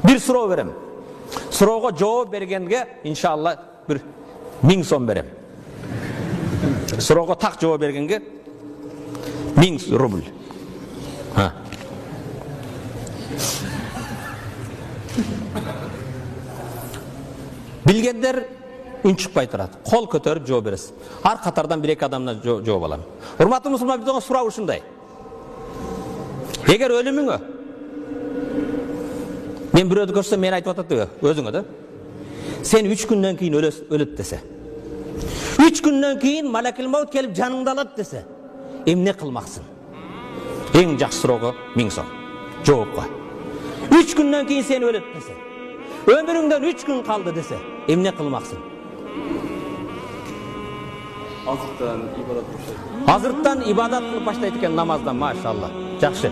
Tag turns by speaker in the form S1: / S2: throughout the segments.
S1: Bir суроо берем. Суроого жооп бергенге иншалла bir 1000 сом берем. Суроого так жооп бергенге 1000 рубль. Bilgenler үн чыкпай турат. Кол көтөрүп жооп бересиз. Ар катардан 1-2 адамдан жооп алам. Урматтуу мусулман, биздин суроо ушундай. Эгер өлүмүңө мен бирөөдү көрсөм мени айтып атат да, өзүңө да. Сен 3 күндөн кийин өлөт десе. 3 күндөн кийин малакил маут келип жаныңды алат десе, эмне кылмаксың? Эң жакшы суроого 1000 сом. Жоопко. 3 күндөн кийин сен өлөт десе. Ömründen 3 gün kaldı dese, emne kılmaksın?
S2: Azırttan ibadat başlaydı.
S1: Azırttan ibadat kılıp başlaydıkken namazdan maşallah. Жақсы.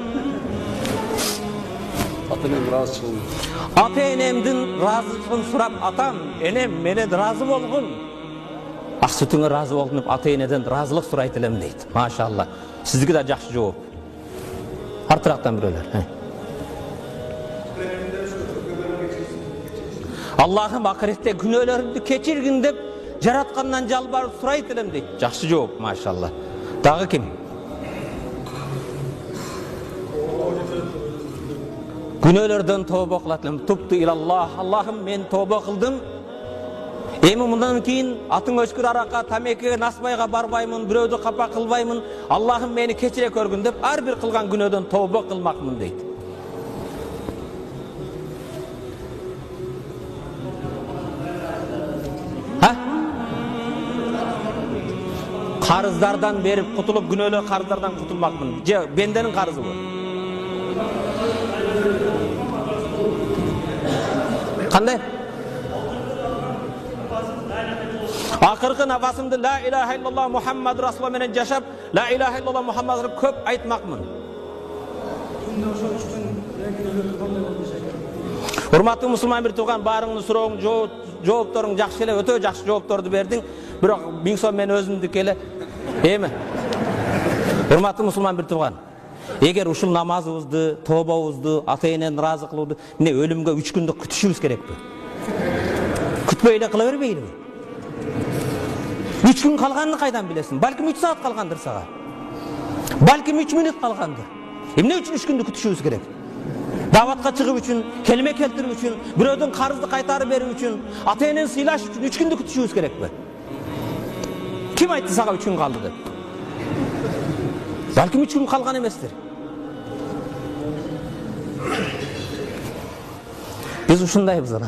S2: Ata-enem razı çıkıldı.
S1: Ata-enemdin razılığını surap, atam, enem, mene razı bolgun. Ақсүтіңе razı болғынып, ата-енеден razılıq surayt elem deydi. Maşallah. Sizdiki de жақсы жооп. Артырақтан біреулер. Allah'ım ahirette günahlarımды keçirgin dep jaratkandan жалбарып сурайт элем дейт. Жақсы жооп, maşallah. Дагы ким? Günahlardan tövbe kılat elem. Tubtu ilallah. Allah'ım men tövbe kıldım. Эми мындан кийин атың өчкүр аракка, тамекиге, насбайга барбаймын, бирөөдү капа кылбаймын. Аллахым мени кечире көргүн деп ар бир кылган күнөөдөн тооба кылмакмын дейт. Карыздардан берип кутулуп, күнөөлүү карыздардан кутулмакмын. Же бенденин карызы бу. Кандай? Akırkı nafasımda la ilahe illallah Muhammed Rasulullah menen yaşap, la ilahe illallah Muhammed Rasulullah köp aytmakmın. Hurmatlı musulman bir tuğan, barыңны сурооң, жооптарың жакшы эле, өтө жакшы жооптарды бердиң. Бирок 1000 сом мен өзүмдүкү эле. Эми. Hurmatlı musulman bir tuğan. Эгер ушул намазыбызды, тообабызды, ата-энени ыраазы кылууду, эмне өлүмгө 3 күндүк күтүшүбүз керекпи? Күтпөй эле кыла бербейлиби? 3 gün kalganını kaydan bilesin. Balkim 3 saat kalgandır sağa. Balkim 3 minut kalgandır. Emne üçün 3 gündü kütüşübüz gerek? Davatka çıkıp üçün, kelime keltirip üçün, birödün karızdı kaytarı berip üçün, ata-eneni sıylaş üçün 3 gündü kütüşübüz gerek mi? Kim aytты sağa 3 gün kaldı dep? Balkim 3 gün kalgan emestir. Biz uşundayız lan.